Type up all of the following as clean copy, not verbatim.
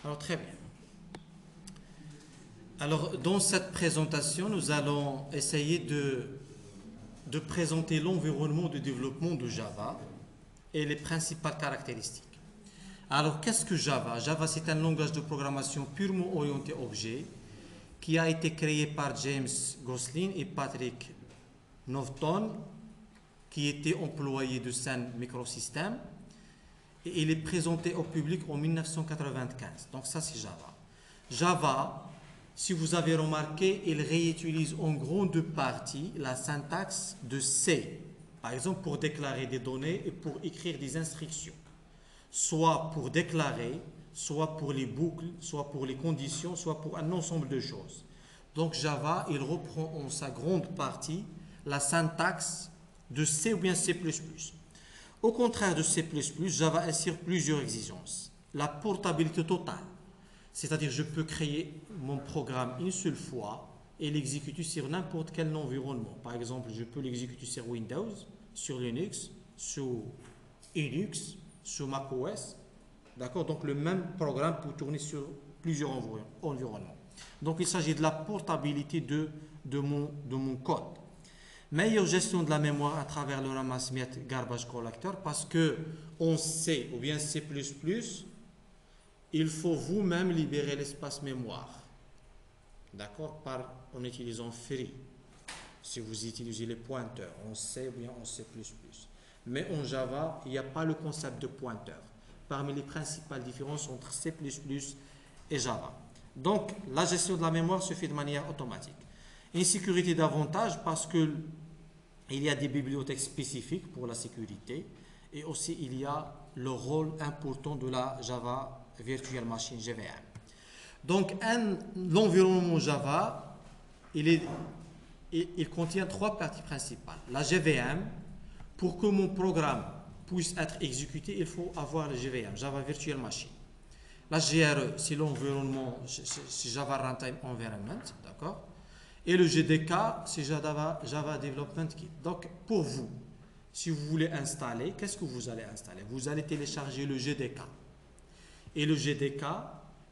Alors, très bien. Alors, dans cette présentation, nous allons essayer de présenter l'environnement de développement de Java et les principales caractéristiques. Alors, qu'est-ce que Java? Java, c'est un langage de programmation purement orienté objet qui a été créé par James Gosling et Patrick Norton, qui étaient employés de Sun Microsystems, et il est présenté au public en 1995. Donc ça, c'est Java. Java, si vous avez remarqué, il réutilise en grande partie la syntaxe de C, par exemple pour déclarer des données et pour écrire des instructions, soit pour déclarer, soit pour les boucles, soit pour les conditions, soit pour un ensemble de choses. Donc Java, il reprend en sa grande partie la syntaxe de C ou bien C++. Au contraire de C++, Java assure plusieurs exigences. La portabilité totale, c'est-à-dire je peux créer mon programme une seule fois et l'exécuter sur n'importe quel environnement. Par exemple, je peux l'exécuter sur Windows, sur Linux, sur Linux, sur macOS. D'accord? Donc le même programme peut tourner sur plusieurs environnements. Donc il s'agit de la portabilité de mon code. Meilleure gestion de la mémoire à travers le ramasse-miettes garbage collector, parce que en C ou bien C++, il faut vous-même libérer l'espace mémoire. D'accord? En utilisant free. Si vous utilisez les pointeurs en C ou bien en C++. Mais en Java, il n'y a pas le concept de pointeur. Parmi les principales différences entre C++ et Java. Donc, la gestion de la mémoire se fait de manière automatique. Insécurité davantage parce que il y a des bibliothèques spécifiques pour la sécurité et aussi il y a le rôle important de la Java Virtual Machine JVM. Donc l'environnement Java, il contient trois parties principales. La JVM, pour que mon programme puisse être exécuté, il faut avoir le JVM, Java Virtual Machine. La GRE, c'est l'environnement, c'est Java Runtime Environment, d'accord? Et le GDK, c'est Java Development Kit. Donc, pour vous, si vous voulez installer, qu'est-ce que vous allez installer? Vous allez télécharger le GDK. Et le GDK,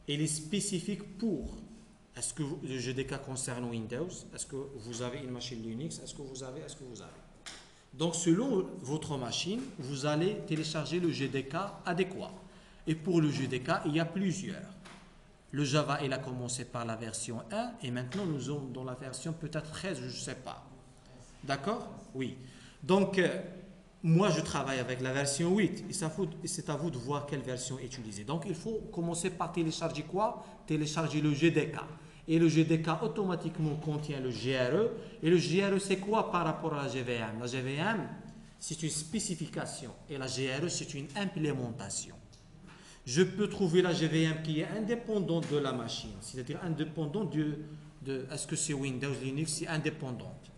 il est spécifique pour. Est-ce que le GDK concerne Windows? Est-ce que vous avez une machine Linux? Est-ce que vous avez? Donc, selon votre machine, vous allez télécharger le GDK adéquat. Et pour le GDK, il y a plusieurs. Le Java, il a commencé par la version 1 et maintenant nous sommes dans la version peut-être 13, je ne sais pas. D'accord? Oui. Donc, moi, je travaille avec la version 8 et c'est à vous de voir quelle version utiliser. Donc, il faut commencer par télécharger quoi? Télécharger le GDK. Et le GDK automatiquement contient le GRE. Et le GRE, c'est quoi par rapport à la GVM? La GVM, c'est une spécification et la GRE, c'est une implémentation. Je peux trouver la GVM qui est indépendante de la machine, c'est-à-dire indépendante est-ce que c'est Windows, Linux, c'est indépendante.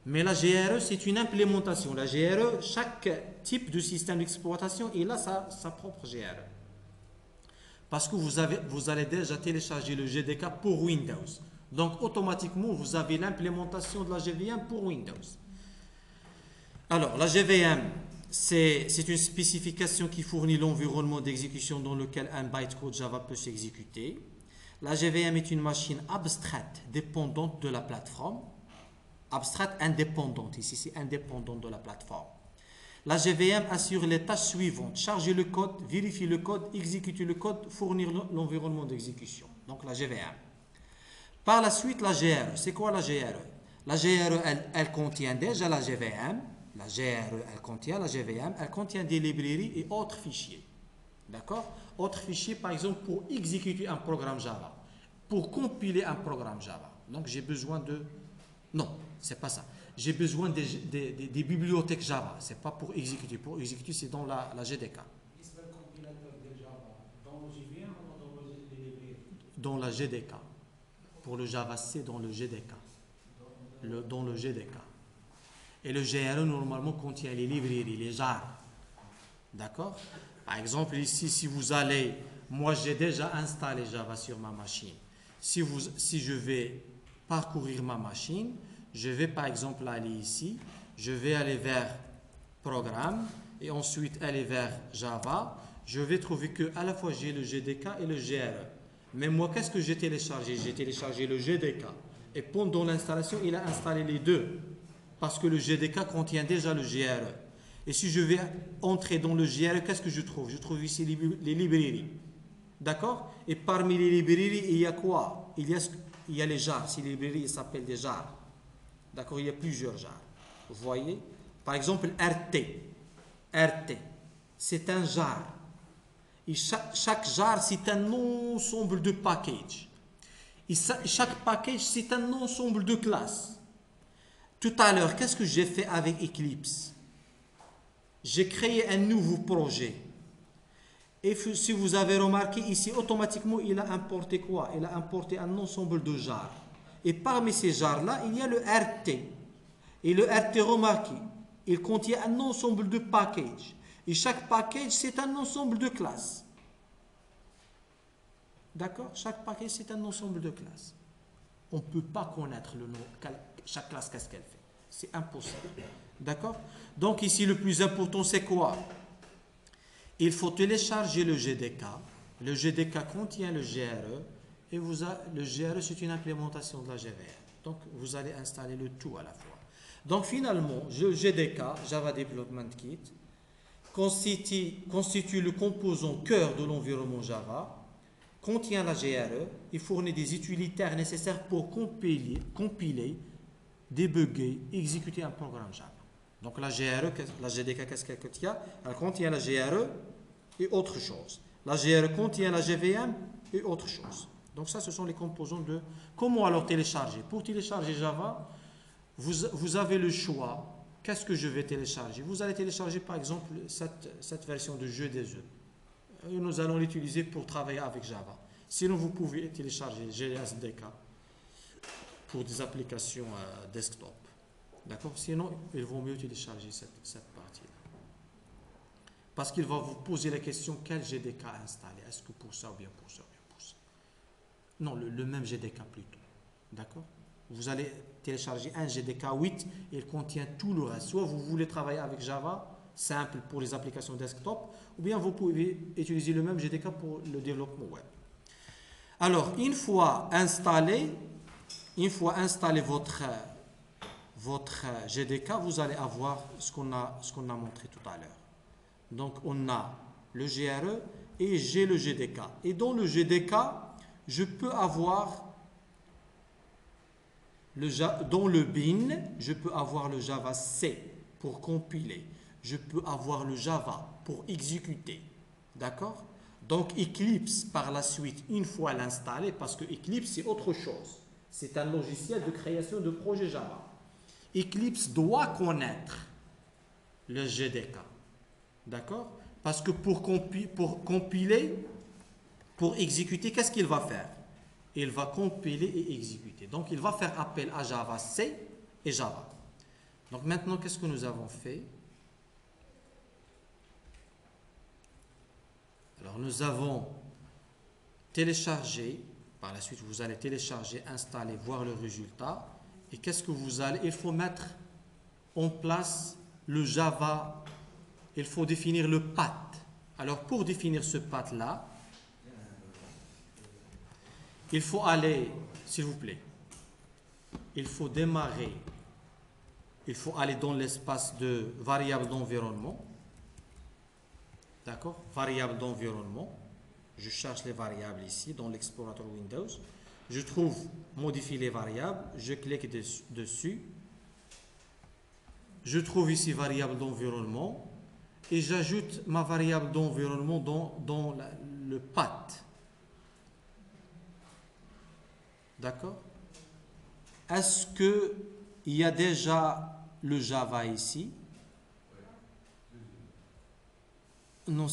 Mais la GRE, c'est une implémentation. La GRE, chaque type de système d'exploitation, il a sa propre GRE. Parce que vous allez déjà télécharger le GDK pour Windows. Donc, automatiquement, vous avez l'implémentation de la GVM pour Windows. Alors, la GVM, c'est une spécification qui fournit l'environnement d'exécution dans lequel un bytecode Java peut s'exécuter. La GVM est une machine abstraite dépendante de la plateforme. Abstraite indépendante, ici c'est indépendante de la plateforme. La GVM assure les tâches suivantes: charger le code, vérifier le code, exécuter le code, fournir l'environnement d'exécution. Donc la GVM. Par la suite, la GRE. C'est quoi la GRE? La GRE, elle contient déjà la GVM. La GRE, elle contient la GVM, elle contient des librairies et autres fichiers. D'accord? Autres fichiers, par exemple, pour exécuter un programme Java, pour compiler un programme Java. Donc, j'ai besoin de... Non, c'est pas ça. J'ai besoin des bibliothèques Java. C'est pas pour exécuter. Pour exécuter, c'est dans la GDK. Est-ce que le compilateur de Java dans le JVM ou dans les librairies? Dans la GDK. Pour le Java, c'est dans le GDK. Dans le GDK. Et le GRE, normalement, contient les librairies, les jars. D'accord? Par exemple, ici, si vous allez... Moi, j'ai déjà installé Java sur ma machine. Si je vais parcourir ma machine, je vais, par exemple, aller ici. Je vais aller vers Programme et ensuite aller vers Java. je vais trouver que à la fois j'ai le GDK et le GRE. Mais moi, qu'est-ce que j'ai téléchargé? J'ai téléchargé le GDK. Et pendant l'installation, il a installé les deux. Parce que le GDK contient déjà le GRE. Et si je vais entrer dans le GRE, qu'est-ce que je trouve? Je trouve ici les librairies. D'accord? Et parmi les librairies, il y a quoi? Il y a les jars. Si les librairies s'appellent des jars. D'accord? Il y a plusieurs jars. Vous voyez? Par exemple, RT. RT. C'est un jar. Et chaque jar, c'est un ensemble de packages. Et chaque package, c'est un ensemble de classes. Tout à l'heure, qu'est-ce que j'ai fait avec Eclipse? J'ai créé un nouveau projet. Et si vous avez remarqué ici, automatiquement, il a importé quoi? Il a importé un ensemble de jars. Et parmi ces jars-là, il y a le RT. Et le RT, remarquez, il contient un ensemble de packages. Et chaque package, c'est un ensemble de classes. D'accord? Chaque package, c'est un ensemble de classes. On ne peut pas connaître le nom, chaque classe, qu'est-ce qu'elle fait. C'est impossible. D'accord? Donc ici, le plus important, c'est quoi? Il faut télécharger le GDK. Le GDK contient le GRE. Et le GRE, c'est une implémentation de la GVR. Donc, vous allez installer le tout à la fois. Donc, finalement, le GDK, Java Development Kit, constitue le composant cœur de l'environnement Java, contient la GRE et fournit des utilitaires nécessaires pour compiler, débugger, exécuter un programme Java. Donc la GRE, la GDK, qu'est-ce qu'elle contient? Elle contient la GRE et autre chose. La GRE contient la GVM et autre chose. Donc ça, ce sont les composants de... Comment alors télécharger? Pour télécharger Java, vous avez le choix. Qu'est-ce que je vais télécharger? Vous allez télécharger par exemple cette version de jeu des œufs. Et nous allons l'utiliser pour travailler avec Java. Sinon, vous pouvez télécharger GSDK pour des applications desktop. D'accord? Sinon, il vaut mieux télécharger cette partie-là. Parce qu'il va vous poser la question, quel GDK installer? Est-ce que pour ça ou bien pour ça ou bien pour ça? Non, le même GDK plutôt. D'accord? Vous allez télécharger un GDK 8, il contient tout le reste. Soit vous voulez travailler avec Java, simple pour les applications desktop, ou bien vous pouvez utiliser le même GDK pour le développement web. Alors, une fois installé votre GDK, vous allez avoir ce qu'on a montré tout à l'heure. Donc, on a le GRE et j'ai le GDK. Et dans le GDK, je peux avoir dans le bin, je peux avoir le Java C pour compiler. Je peux avoir le Java pour exécuter. D'accord? Donc Eclipse, par la suite, une fois l'installé, parce que Eclipse, c'est autre chose. C'est un logiciel de création de projet Java. Eclipse doit connaître le GDK. D'accord? Parce que pour compiler, pour exécuter, qu'est-ce qu'il va faire? Il va compiler et exécuter. Donc, il va faire appel à Java C et Java. Donc, maintenant, qu'est-ce que nous avons fait? Alors, nous avons téléchargé. Par la suite, vous allez télécharger, installer, voir le résultat. Et qu'est-ce que vous allez? Il faut mettre en place le Java. Il faut définir le path. Alors, pour définir ce path-là, il faut aller, s'il vous plaît, il faut démarrer, il faut aller dans l'espace de variable d'environnement. D'accord? Variable d'environnement. Je cherche les variables ici dans l'explorateur Windows. Je trouve modifier les variables. Je clique dessus. Je trouve ici variable d'environnement. Et j'ajoute ma variable d'environnement dans le path. D'accord? Est-ce qu'il y a déjà le Java ici? Non,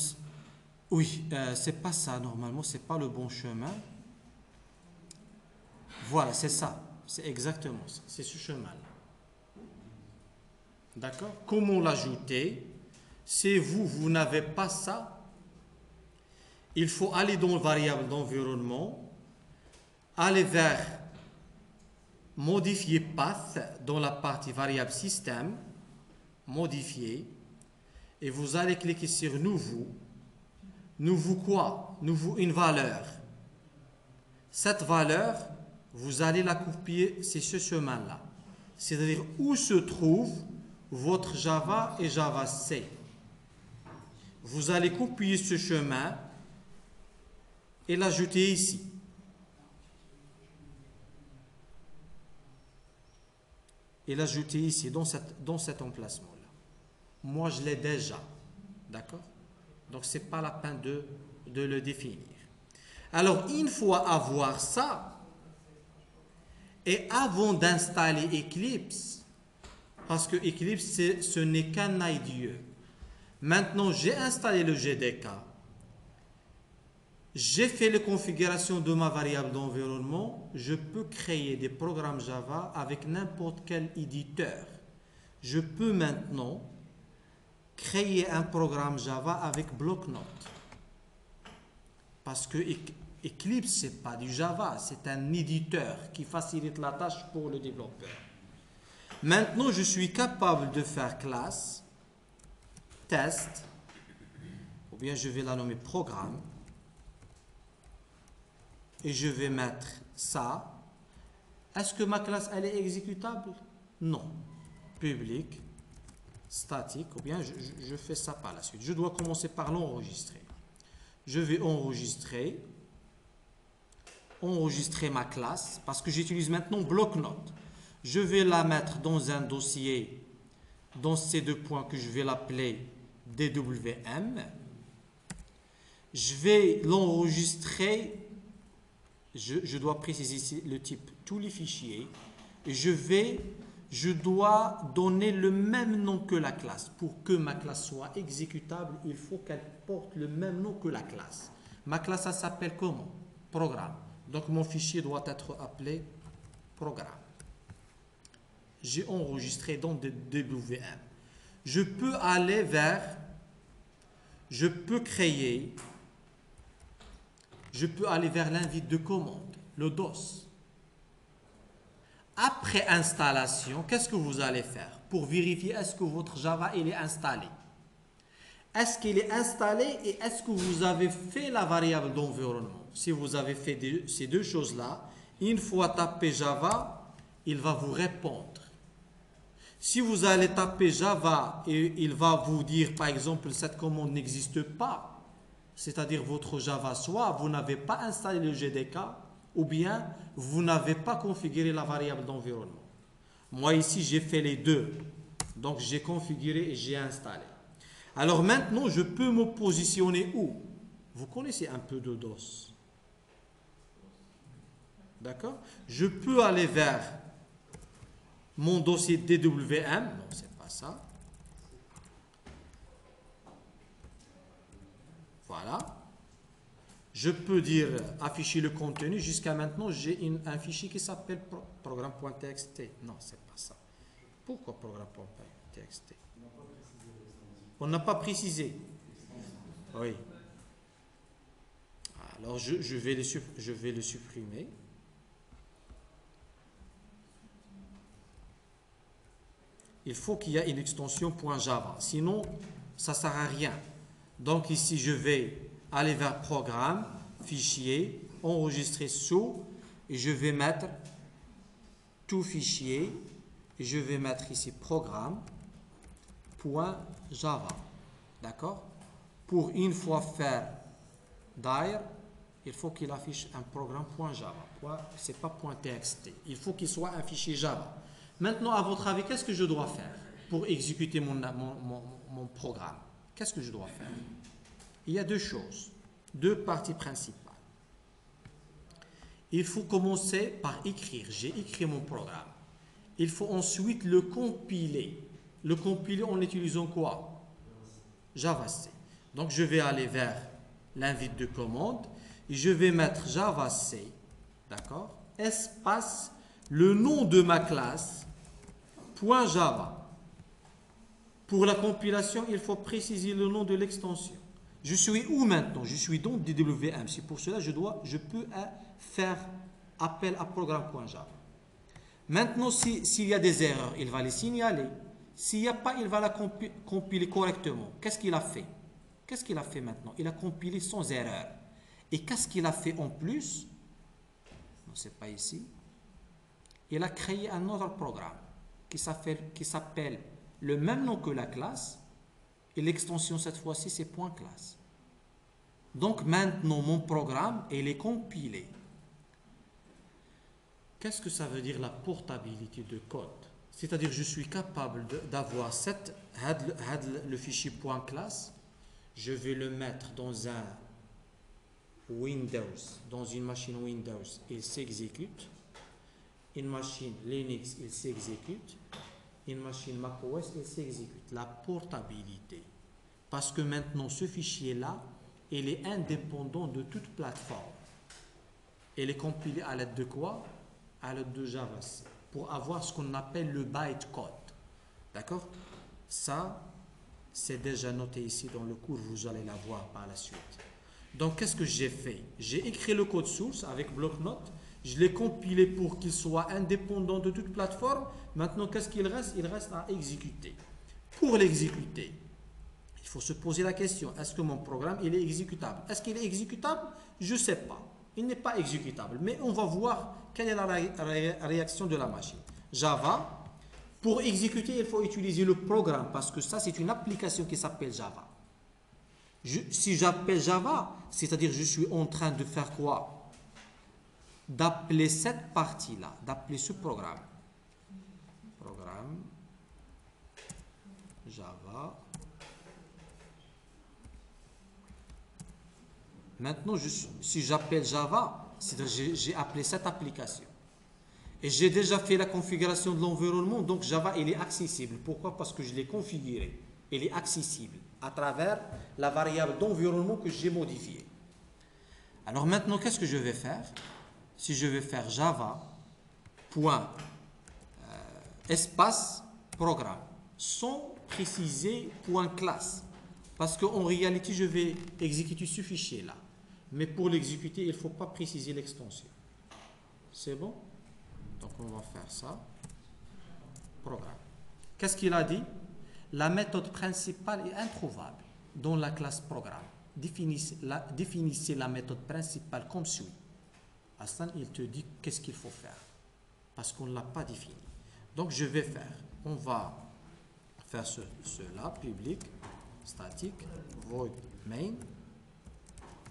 oui, c'est pas ça normalement, c'est pas le bon chemin. Voilà, c'est ça, c'est exactement ça, c'est ce chemin-là. D'accord? Comment l'ajouter? Si vous n'avez pas ça, il faut aller dans variable d'environnement, aller vers modifier path dans la partie variable système, modifier, et vous allez cliquer sur nouveau. Nouveau quoi? Nouveau une valeur. Cette valeur, vous allez la copier, c'est ce chemin-là. C'est-à-dire où se trouve votre Java et Java C. Vous allez copier ce chemin et l'ajouter ici. Et l'ajouter ici, dans cet emplacement-là. Moi, je l'ai déjà. D'accord? Donc, ce n'est pas la peine de le définir. Alors, une fois avoir ça, et avant d'installer Eclipse, parce que Eclipse, ce n'est qu'un IDE. Maintenant, j'ai installé le GDK. J'ai fait les configurations de ma variable d'environnement. Je peux créer des programmes Java avec n'importe quel éditeur. Je peux maintenant créer un programme Java avec bloc-notes. Parce que Eclipse, ce n'est pas du Java, c'est un éditeur qui facilite la tâche pour le développeur. Maintenant, je suis capable de faire classe, test, ou bien je vais la nommer programme, et je vais mettre ça. Est-ce que ma classe, elle est exécutable? Non. Public, statique, ou bien je fais ça par la suite. Je dois commencer par l'enregistrer. Je vais enregistrer ma classe, parce que j'utilise maintenant bloc-notes. Je vais la mettre dans un dossier, dans ces deux points que je vais l'appeler DWM. Je vais l'enregistrer. Je dois préciser ici le type tous les fichiers. Je dois donner le même nom que la classe. Pour que ma classe soit exécutable, il faut qu'elle porte le même nom que la classe. Ma classe, ça s'appelle comment? Programme. Donc mon fichier doit être appelé programme. J'ai enregistré dans DWM. Je peux aller vers l'invite de commande, le DOS. Après installation, qu'est-ce que vous allez faire pour vérifier est-ce que votre Java il est installé? Est-ce qu'il est installé et est-ce que vous avez fait la variable d'environnement? Si vous avez fait ces deux choses-là, une fois tapé Java, il va vous répondre. Si vous allez taper Java et il va vous dire par exemple cette commande n'existe pas, c'est-à-dire votre Java, soit vous n'avez pas installé le GDK ou bien vous n'avez pas configuré la variable d'environnement. Moi ici j'ai fait les deux, donc j'ai configuré et j'ai installé. Alors maintenant je peux me positionner où? Vous connaissez un peu de DOS. D'accord? Je peux aller vers mon dossier DWM. Non, c'est pas ça. Voilà. Je peux dire afficher le contenu. Jusqu'à maintenant, j'ai un fichier qui s'appelle programme.txt. Non, c'est pas ça. Pourquoi programme.txt? On n'a pas précisé. Oui. Alors, je vais le supprimer. Il faut qu'il y ait une extension .java. Sinon, ça ne sert à rien. Donc ici, je vais aller vers Programme, Fichier, Enregistrer sous, et je vais mettre tout fichier, et je vais mettre ici Programme.java. D'accord? Pour une fois faire dire, il faut qu'il affiche un programme.java. Ce n'est pas .txt. Il faut qu'il soit un fichier Java. Maintenant, à votre avis, qu'est-ce que je dois faire pour exécuter mon programme? Qu'est-ce que je dois faire? Il y a deux choses, deux parties principales. Il faut commencer par écrire. J'ai écrit mon programme. Il faut ensuite le compiler. Le compiler en utilisant quoi? JavaC. Donc, je vais aller vers l'invite de commande et je vais mettre JavaC, d'accord? Espace, le nom de ma classe, .java. Pour la compilation, il faut préciser le nom de l'extension. Je suis où maintenant? Je suis dans DWM. C'est pour cela que je peux faire appel à programme.java. Maintenant, s'il y a des erreurs, il va les signaler. S'il n'y a pas, il va la compiler correctement. Qu'est-ce qu'il a fait? Qu'est-ce qu'il a fait maintenant? Il a compilé sans erreur. Et qu'est-ce qu'il a fait en plus? Non, c'est pas ici. Il a créé un autre programme qui s'appelle le même nom que la classe. Et l'extension cette fois-ci, c'est point classe. Donc maintenant, mon programme, il est compilé. Qu'est-ce que ça veut dire la portabilité de code? C'est-à-dire je suis capable d'avoir le fichier point .class, je vais le mettre dans un Windows, dans une machine Windows, il s'exécute. Une machine Linux, il s'exécute. Une machine macOS, il s'exécute. La portabilité. Parce que maintenant, ce fichier-là, il est indépendant de toute plateforme. Il est compilé à l'aide de quoi? À l'aide de Java pour avoir ce qu'on appelle le bytecode. D'accord? Ça, c'est déjà noté ici dans le cours, vous allez la voir par la suite. Donc, qu'est-ce que j'ai fait? J'ai écrit le code source avec bloc-notes, je l'ai compilé pour qu'il soit indépendant de toute plateforme. Maintenant, qu'est-ce qu'il reste? Il reste à exécuter. Pour l'exécuter, il faut se poser la question, est-ce que mon programme il est exécutable? Est-ce qu'il est exécutable? Je ne sais pas. Il n'est pas exécutable, mais on va voir quelle est la réaction de la machine. Java, pour exécuter, il faut utiliser le programme parce que ça, c'est une application qui s'appelle Java. Si j'appelle Java, c'est-à-dire je suis en train de faire quoi? D'appeler cette partie-là, d'appeler ce programme. Programme Java. Maintenant, si j'appelle Java, c'est-à-dire j'ai appelé cette application. Et j'ai déjà fait la configuration de l'environnement, donc Java, il est accessible. Pourquoi? Parce que je l'ai configuré. Il est accessible à travers la variable d'environnement que j'ai modifiée. Alors maintenant, qu'est-ce que je vais faire? Si je vais faire Java, espace, programme, sans préciser point classe. Parce qu'en réalité, je vais exécuter ce fichier-là. Mais pour l'exécuter, il ne faut pas préciser l'extension. C'est bon? Donc, on va faire ça. Programme. Qu'est-ce qu'il a dit? La méthode principale est introuvable dans la classe programme. Définissez la méthode principale comme suit. Hassan, il te dit qu'est-ce qu'il faut faire. Parce qu'on ne l'a pas défini. Donc, je vais faire. On va faire cela, public, statique, void main,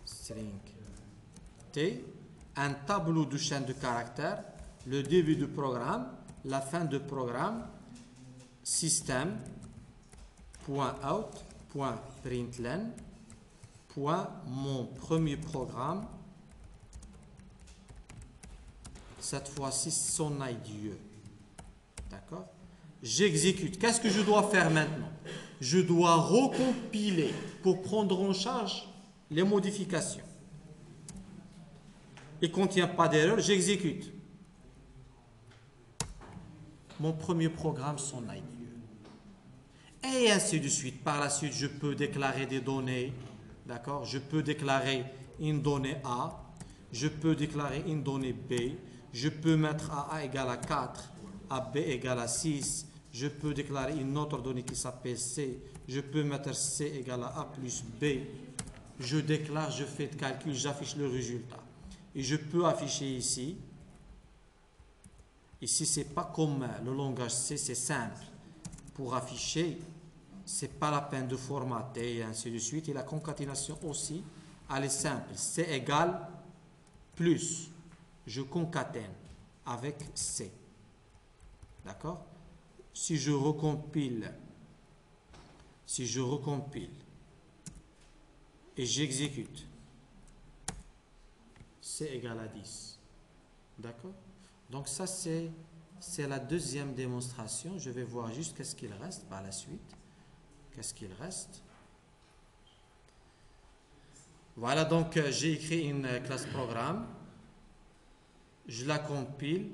string t, un tableau de chaîne de caractères, le début du programme, la fin du programme, système, .out, .println, mon premier programme, cette fois-ci son IDE. D'accord? J'exécute. Qu'est-ce que je dois faire maintenant? Je dois recompiler pour prendre en charge les modifications. Il ne contient pas d'erreur, j'exécute. Mon premier programme, son IDE. Et ainsi de suite. Par la suite, je peux déclarer des données. D'accord? Je peux déclarer une donnée A. Je peux déclarer une donnée B. Je peux mettre A égale à 4, à B égale à 6. Je peux déclarer une autre donnée qui s'appelle C. Je peux mettre C égale à A plus B. Je déclare, je fais le calcul, j'affiche le résultat. Et je peux afficher ici. Ici, ce n'est pas comme le langage C, c'est simple. Pour afficher, ce n'est pas la peine de formater et ainsi de suite. Et la concaténation aussi, elle est simple. C égale plus. Je concatène avec C. D'accord? Si je recompile et j'exécute, C égale à 10. D'accord? Donc ça, c'est la deuxième démonstration. Je vais voir juste qu'est-ce qu'il reste par la suite. Qu'est-ce qu'il reste? Voilà, donc j'ai écrit une classe programme. Je la compile.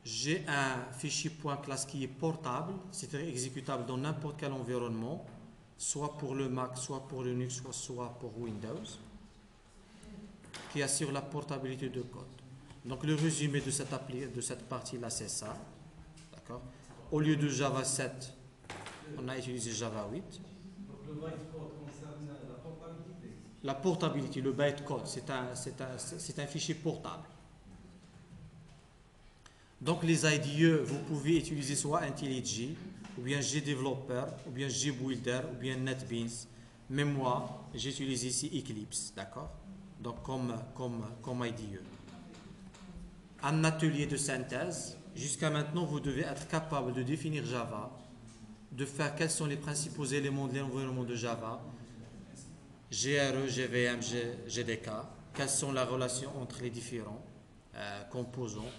J'ai un fichier .class qui est portable, c'est-à-dire exécutable dans n'importe quel environnement, soit pour le Mac, soit pour Linux, soit pour Windows, qui assure la portabilité de code. Donc le résumé de cette partie-là, c'est ça. D'accord? Au lieu de Java 7, on a utilisé Java 8. Donc le bytecode concerne la portabilité. La portabilité, le bytecode, c'est un fichier portable. Donc les IDE, vous pouvez utiliser soit IntelliJ, ou bien GDeveloper, ou bien GBuilder, ou bien NetBeans. Mais moi, j'utilise ici Eclipse, d'accord? Donc comme IDE. Un atelier de synthèse. Jusqu'à maintenant, vous devez être capable de définir Java, de faire quels sont les principaux éléments de l'environnement de Java, GRE, GVM, GDK, quelles sont les relations entre les différents composants,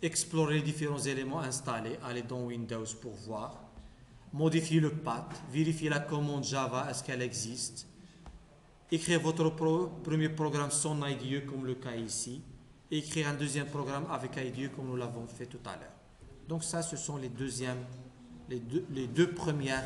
explorer les différents éléments installés, aller dans Windows pour voir, modifier le path, vérifier la commande Java, est-ce qu'elle existe, écrire votre premier programme sans IDE comme le cas ici, et écrire un deuxième programme avec IDE comme nous l'avons fait tout à l'heure. Donc ça, ce sont les deux premières